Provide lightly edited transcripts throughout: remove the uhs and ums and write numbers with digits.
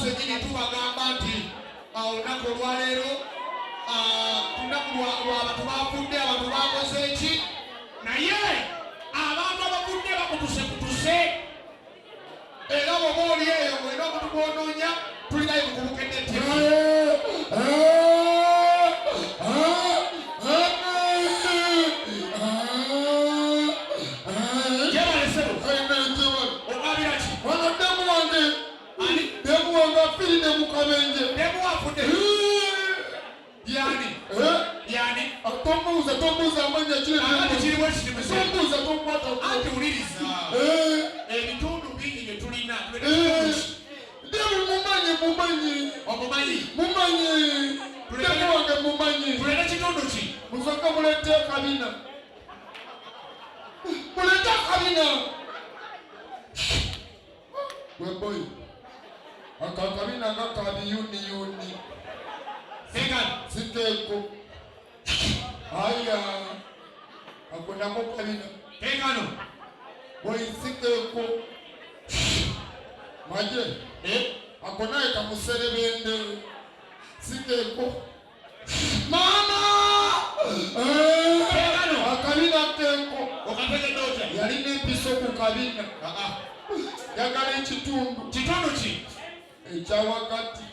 zenyini tubagamba nti olunaku olwaleero lunaku lw'abantu bafudde, abantu bakoze eki, naye abantu abafudde bakutusekutuse era bw'oba oli eyo ng'olina omuntu gw'onoonya tulinayo mukubukedde Tombuza amanya kiri anti uliriza ebitundu bingi bye tulina mumanyi tulina kitundu ki musooka mulete kabina weboyi akakabina kakabiyuniyuni siteeko aya akonako kabina engano boyisiteeko maje akonaye kamuserebende siteeko mama akabina teeko okategedde yalina empiso ku kabina yagala ekitundu ki ekyawakati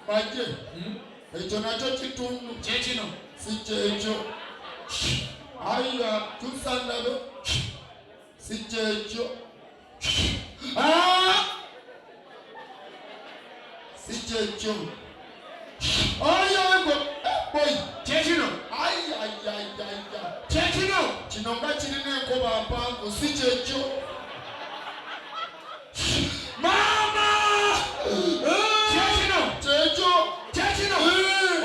maje ekyo nakyo kitundu kyekino si kyekyo aya tusandabe si kyekyo si kyekyo ayego boy kyekino kyekino kino nga kirina enkoba mpanvu si kyekyo mama kyekino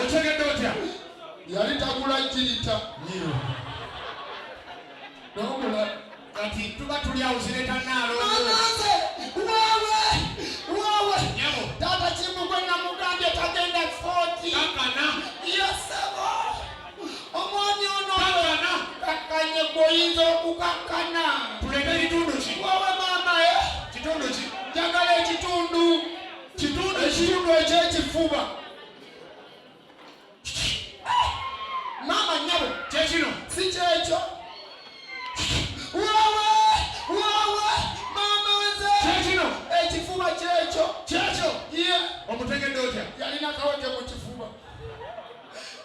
otegedde otya yali tagula kirita nogula kati tuba tuli awo zireta naalonze waawe taata kimbugwe namugambye tagenda 40 kakana yosebo omwami ono kakkanye gwoyinza okukakkana tulete ekitundu ki waawe maama kitundu ki njagala ekitundu ekyekifuba mama nyabo kyekino si kyekyo waawe mama wenze kyekino ekifuba kyekyo ye omutegedde otya yalina kaweke mu kifuba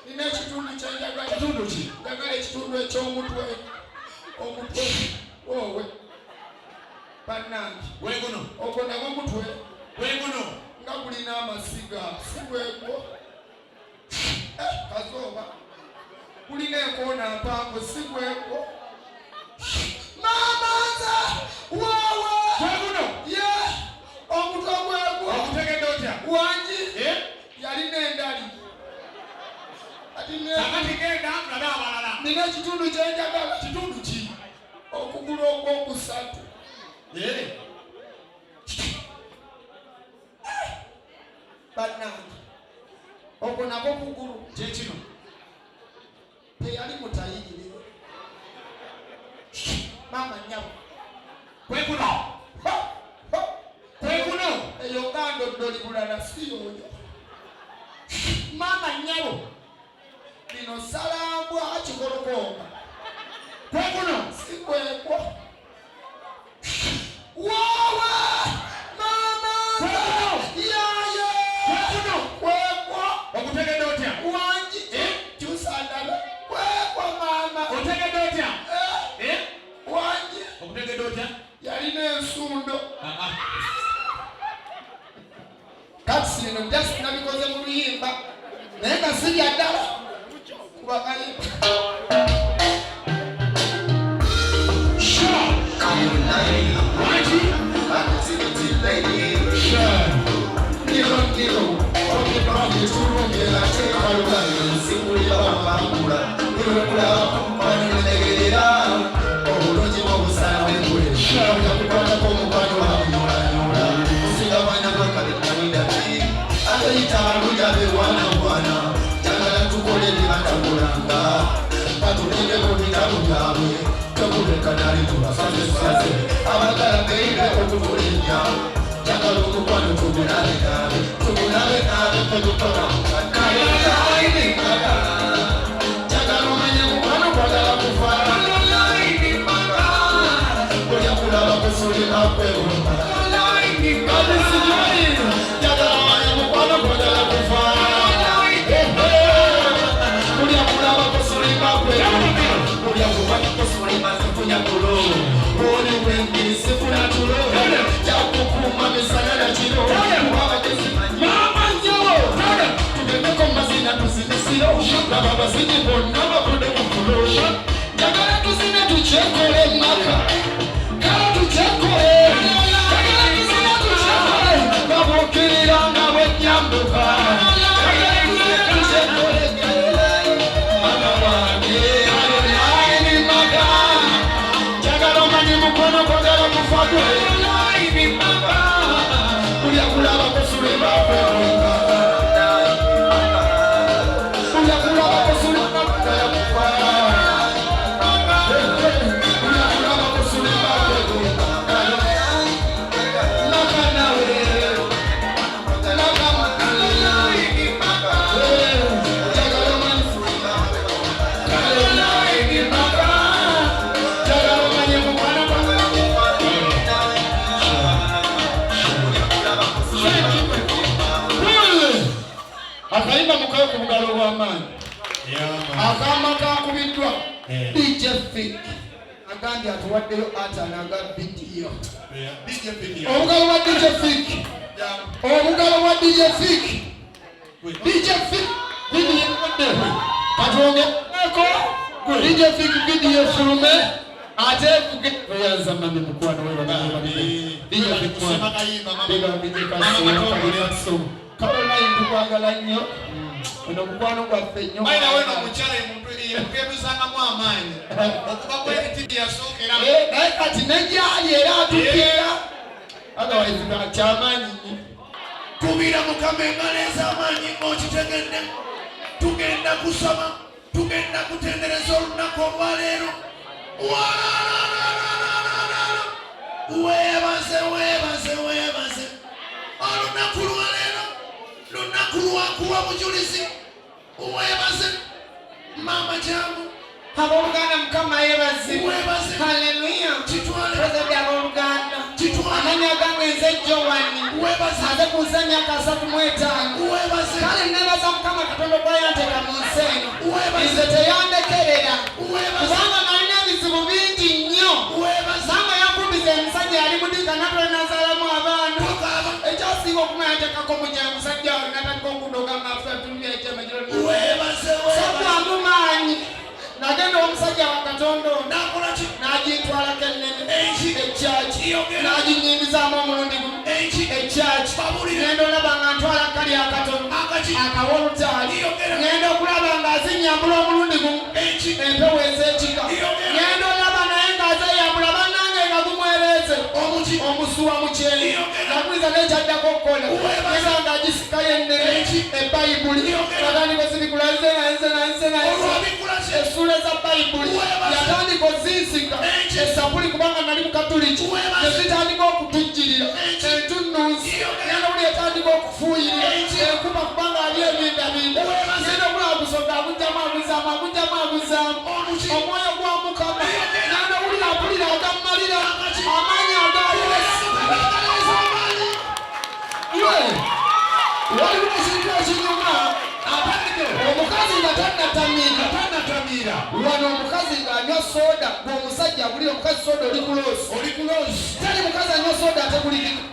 nina ekitundu kyenjagala kitundu ki njagala ekitundu eky'omutwe wowe bannange weguno ogwo nagwo mutwe weguno nga gulina amasiga si bwegwo kazooba gulina enkoona mpanvu si bwegwo mamanza waawe weguno ye omutwe gwegwo omutegedde otya wangi yalina endali akati genda ngabe abalala nina ekitundu kyenjagala kitundu ki okugulu ogwokusatu bannange ogwo nagwo kugulu kyekino teyali mutayirire mama nyabo kwekuno eyo ngandodoli bulala si yoyo mama nyabo lino salambwa kikolokonga kwekuno si kwekwo waawe mama yaye kwekwo okutegedde otya wangi tusandala kwekwo mama otegedde otya wangi okutegedde otya yalina ensundo kati sino just nabikoze mu luyimba naye nga sirya ddala kubagayimba Abagala Akaimba mukayo ku bugalo bw'amaanyi. Akamba kakubidwa DJ Fik. Agambye atuwaddeyo atana aga video. Obugalo bwa DJ Fik. Obugalo bwa DJ Fik. DJ Fik video yadde. Katonge eko DJ Fik video fulume. Ate kuyanza mami mukwano wewe DJ Fik mwana. Biga so. Caroline tukwagala nnyo. Ono mukwano gwaffe nnyo. Bayina weno mukyala omuntu yeebusanga mu amaanyi. Okuba kw'ebiti yasookera. Naye kati nejyali era atukkira. Otherwise kyamaanyi nnyo. Kubira Mukama engalo ez'amaanyi ng'okitegedde. Tugenda kusoma. Tugenda kutendereza olunaku olwaleero. Weebaze. Olunaku lwaleero. Lunaku lwakuwa bujulizi. Weebaze. Mama jangu. Abooluganda Mukama yeebaze. Weebaze. Haleluya. Kitwale. Twese by'abooluganda. Kitwale. Amanya gange nze Joani. Weebaze. Aze ku myaka 35. Weebaze. Kale neebaza Mukama Katonda gw'ayanteeka mu nsi eno. Weebaze. Nze teyandekerera. Weebaze. Kubanga nalina ebizibu bingi nnyo. Weebaze. Mama yakumbiza emusajja yali mudika natwe nazaalamu abaana. Tokaaba. Ekyasiiga okumanya yateekako mu gya musajja we natandika okudoga maafu atulira ekyemajiro. Weebaze. Sakwamu maanyi. Nagenda omusajja wa Katonda Nakola ki? n'agitwalako ennene ekyaki Yogera. n'aginyingizaamu omulundi gumu ekyaki Babulira. ngenda olaba nga ntwala kali akatono Akaki. akawa olutaali Yogera. ngenda okulaba ng'azinyambula omulundi gumu empewo ez'ekika Yogera. ngenda olaba naye ng'azeyambula bannange nga gumwereeze omusuwa mukyeri Yogera. nakwiza n'ekyaddako okukola Weebaze. ngenda ng'agisikayo ennene ebbayibuli Yogera. atandika ozibikula nze Olwabikula ki? essula za bayibuli Weebaze. yatandika ozinsika esapuli kubanga nali mukatuliki Weebaze. nezitandika okutujjirira entunnunsi Yogera. nenda buli etandika okufuyirira enkuba kubanga ali ebindabinda Weebaze. nenda buli agusoga agujjamu omwoyo gwa Mukama nenda buli apulira agammalira amaanyi agayesi waliwo ekintu ekinyuma omukazi nga tannatamiira wano omukazi ng'anywa soda ng'omusajja agulira omukazi soda oli kuloosi tali mukazi anywa soda ategulikika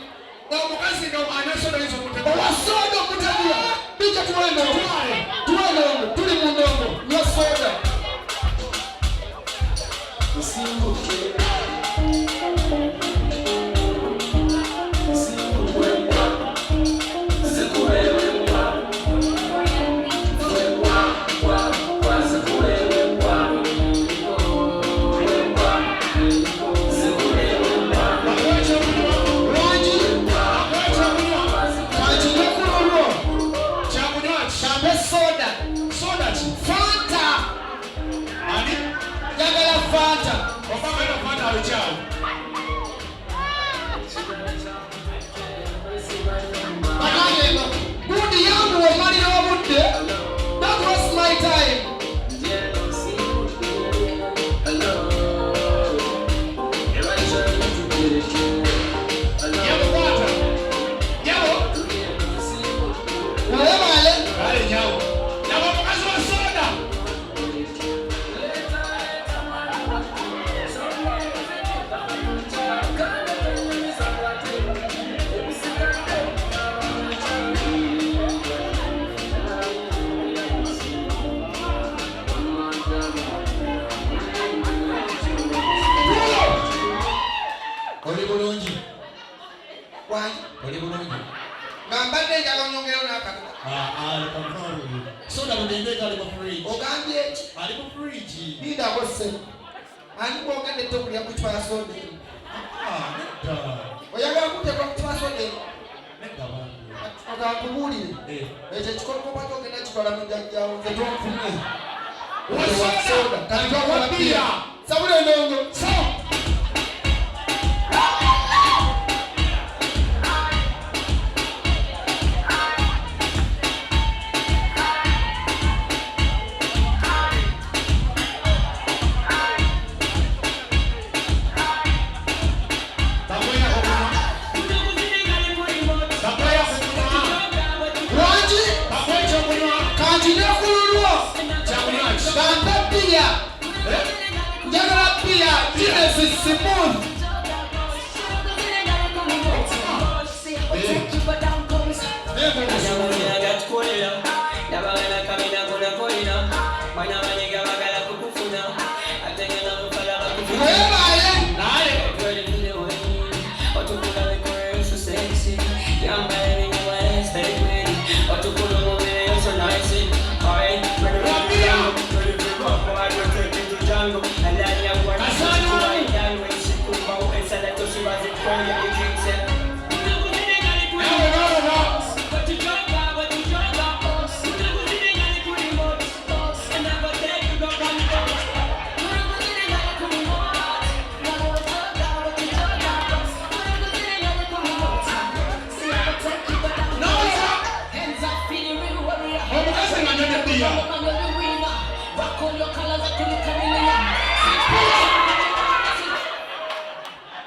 Omukazi anywa soda yinza okutegula. owa soda okutegula bijja tuwendongo tuli mu ndongo nywa soda njagala onyongerewo n'akatono. Soda mudengeka ali mu fridge. Ogambye eki? Ali mu fridge. Lindako ssebo. Ani bw'ogenda ettekulya kutwala soda eno? Oyagala kuteekwa kutwala soda eno? Ogankubuulire. Ekyo ekikolokopa ky'ogenda kitwala mu jjajjaawo nze tonfunye. Soda. Kati twakola bbiya. Sabula endongo. Simon.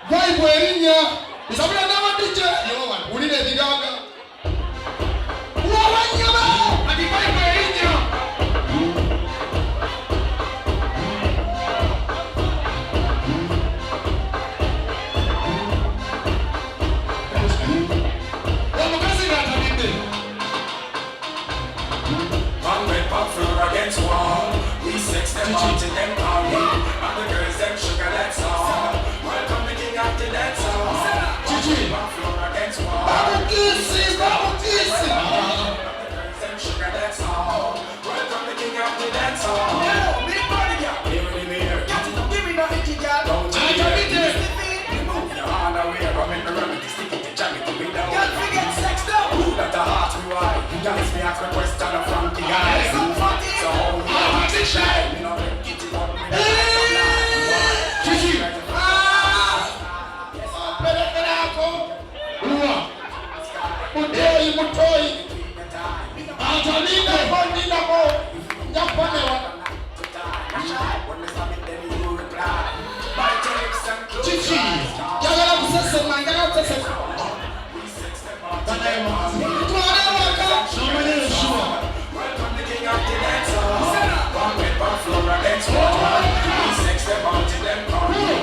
Vibe erinya. Isabula nawa DJ. Ulile bigaga. Wawanyama. Ati vibe erinya. Wamukasi gata binde. One red pop floor against wall. We sex them out to them party. And the girls them sugar that's all. Welcome the king after that song. Gigi. Pop floor against wall. Babu kisi, babu kisi. And the girls them sugar that's all. Welcome the king after that song. Yeah, big body girl. Here in the mirror. Got it, don't give me no itchy girl. Don't you hear? Remove your hand away. Rub it, stick it, jam it, we down. Can't forget sex though. Who that the heart we why? That is me ask a question from the guy. So how you want to shine? You know, get it up. Gigi. Mutoi. Atalina bonina mo. Nyaponewa. Gigi. Yagala kusesema, yagala kusesema. Welcome the king of the dance hall. One red pop floor against wall. We sex them out to them party.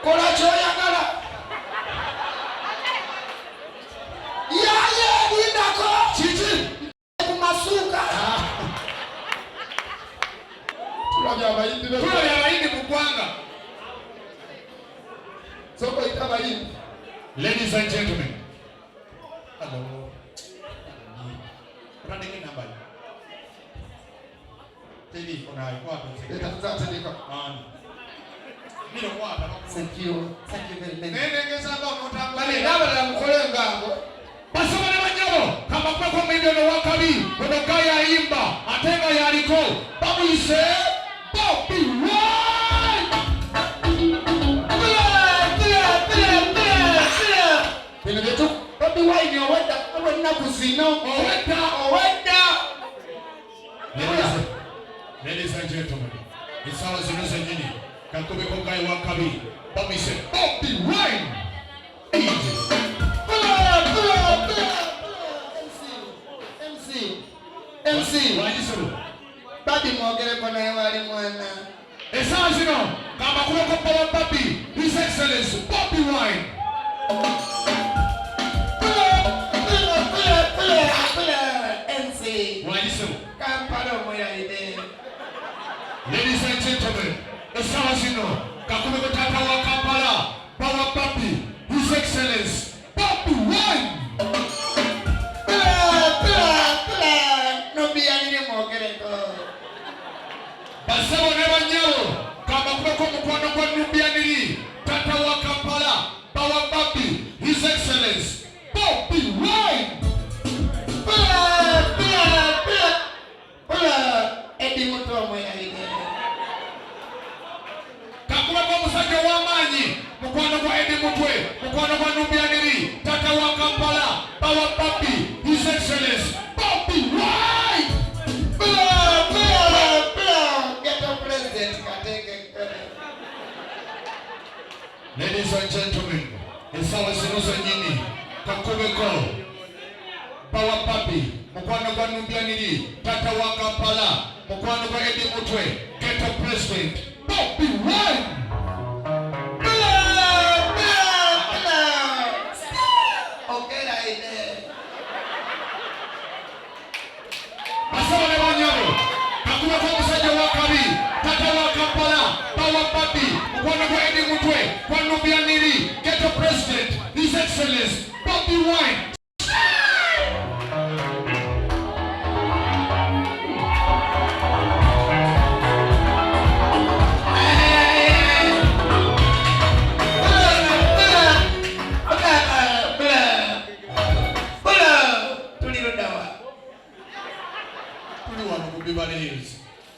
Kola choyagala. Yaye ndako. Gigi. Kumasuka. Tulabya abayindi mugwanga. Soko itabayindi. Ladies and gentlemen. Hello. Running in number. TV for now. What is it? Thank you very much. Bale Ndabala mukolenga abo. Basoma ne banyabo kama kwa mwendeno wakabi kutoka ya imba atenga yaliko babuyise Bobby Wine. Bino byetu Bobby Wine owedda ennaku zino owedda. Ladies and gentlemen, isawa zino zenyini kakube kongai wakabi babuyise Bobby Wine. MC. Wajisuru. Babi mwogereko naye wali mwana. Esawa zino kama kuloko power Bobby, His Excellency Bobby Wine. MC. Wajisuru. Kampala omwiralide. Ladies and gentlemen, esawa zino kakube kotata wa Kampala power Bobby, His Excellency Bobby Wine. Mutwe, mukwano gwa Nubianiri, Tata wa Kampala, Power Papi, His Excellency, Papi White! Get a president, Ladies and gentlemen, esawa sinuzo nyini, Kakubeko, Power Papi, mukwano gwa Nubianiri, Tata wa Kampala, mukwano gwa Eddie Mutwe, Get a president, Papi White! Asawale Wanyoro, Kakuma kwa Musaja Wakabi, Tata wa Kampala, Power Papi, mukwano gwa Eddie Mutwe, kwa Nubianiri, Get a president, His Excellency, Papi White!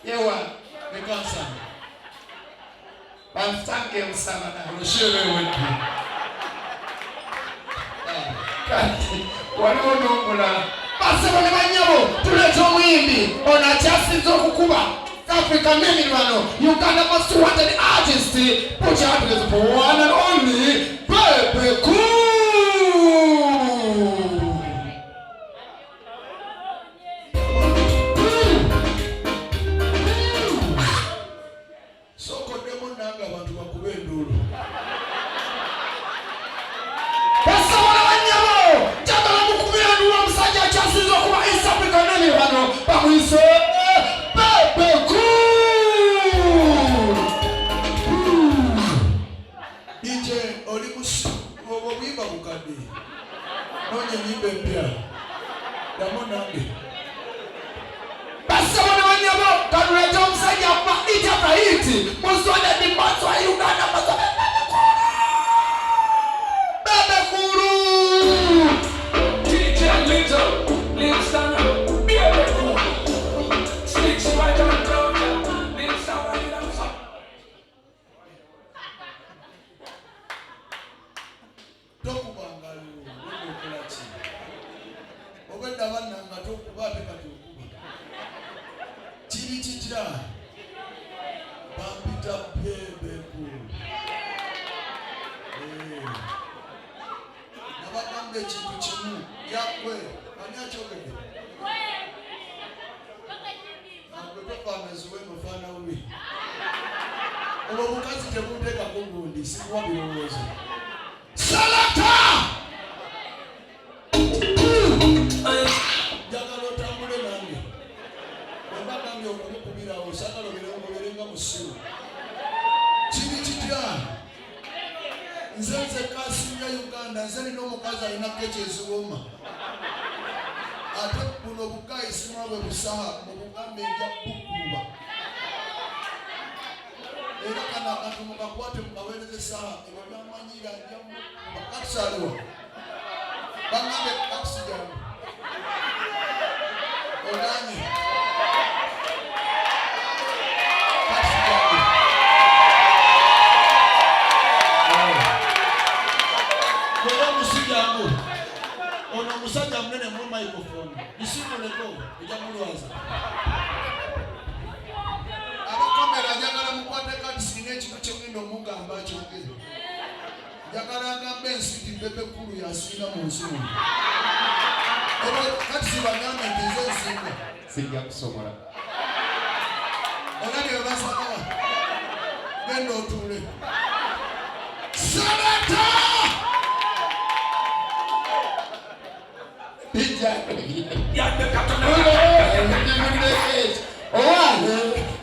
Yewa, Mekansa, bamsange msamana. Roshele wetu. Waliwo n'omulala. Basebo ne bannyabo tuleeta omuyimbi ono akyasinze okukuba Africa Mimi wano. Uganda most wanted artist. Put your hands for one and only Bebe Cool. Bamuise Bebe Cool. DJ olimusi obwimba bukadde. Nonye nyimbe mpya. Damonange. Basabona banyabo kanuleta omusajja kwa itaka hiti. Musonda di maso wa Uganda maso Bebe Cool. DJ Little, listen up. Salata! Jagalo tambule nange. Wabaka ndio kumukubira osagalo birenga musiru. Chini chitya. Nzenze kasinga Uganda nzeli n'omukazi alina keche eziwoma. Ate buno bukayi simabwe busaha mu Buganda ejja kukuba. Era kana akantu mukakwate mukaweereze saha ebyamanyira ajja mu bakasaliwa. Bangambe oxygen. Odani. Ono musajja munene mu microphone. Isimuleko ejja mulwaza. Abakamera njagala mukwate kati sine kino kyengenda omugamba kyogere. Njagala agambe ensiti Bebe Cool yasinga mu nsi muno. Kati sibagambe nti nze nsinga. Sijja kusobola. Olabye basalawa. Genda otuule. Salata!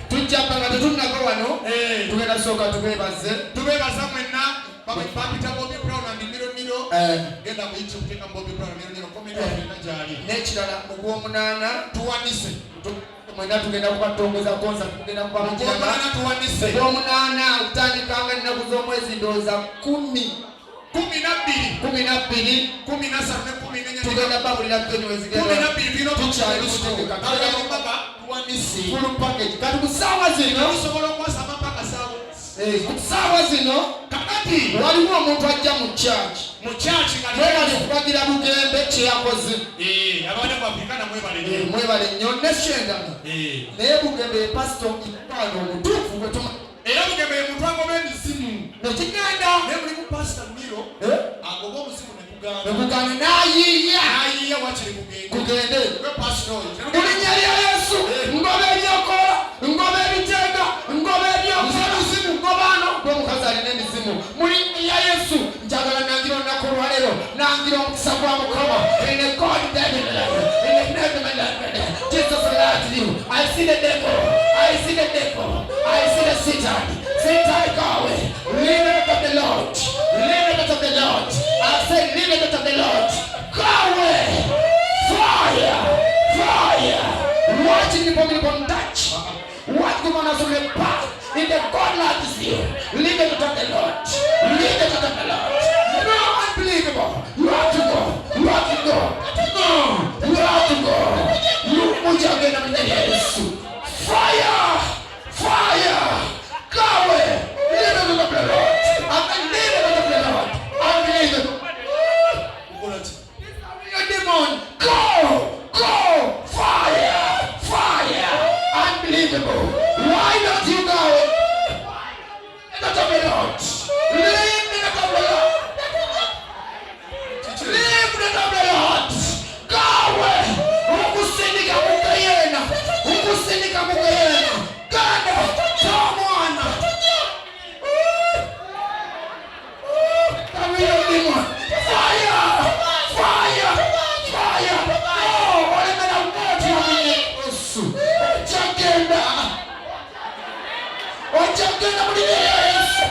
Tujjapa nga tetunako wano tugenda soka tubebaze mwenna babita Bobby Brown and Miro genda ku YouTube teka Bobby Brown Miro komedi na jali n'ekirala ogw'omunaana tuwanise mwena tugenda kubatongoza konsa tugenda kubamukiranga ogw'omunaana okutandikanga ennaku z'omwezi ndowooza 12 tugenda babulira full package kati ku ssaawa zino kakati ki waliwo omuntu ajja mu church mu church mwebale kubagira bugembe kyeyakoze abana bwafrikana mwebale nnyo nesyendala naye bugembe pasito ipaano omutuufu gwetuma era bugembe muntu agoba emizimu nekigenda naye mulimu pasita miro agoba omuzimu nekugana nayiiya wakiri kugende pasita oyo mu linnya lya yesu ngoba ebyokola ngoba ebitega ngoba ebyokola ngobaano gwomukazi alina emizimu mu linnya lya yesu njagala nangira olunaku olwaleero nangira omukisa gwa mukama in a God that in Jesus loves you. I see the devil. I see the devil. I see the Satan. Satan, go away. Leave it of the Lord. Leave it of the Lord. I say, leave it of the Lord. Go away. Fire. Fire. Watching the people on touch. What you want to do back? In the God loves you. Leave it of the Lord. Leave it of the Lord. No, unbelievable. You have to go. You have to go. No, you have to go. You put your hand on the Yesu. Fire! Fire! Go away! Leave it of the Lord. Leave it of the Lord. Unbelievable. Your demon. Go! Go! Fire! Fire! Unbelievable. Why don't you go? Leave it of the Lord. Leave it of the Lord. Leave it of the Lord. Go away. Ukusindika mukayena. Ukusindika mukayena. Ganda. Tomwana. Come here, demon. Fire. Fire. Fire. Oh, olemera umoti wamine. Ochagenda. Ochagenda mulile Yesu.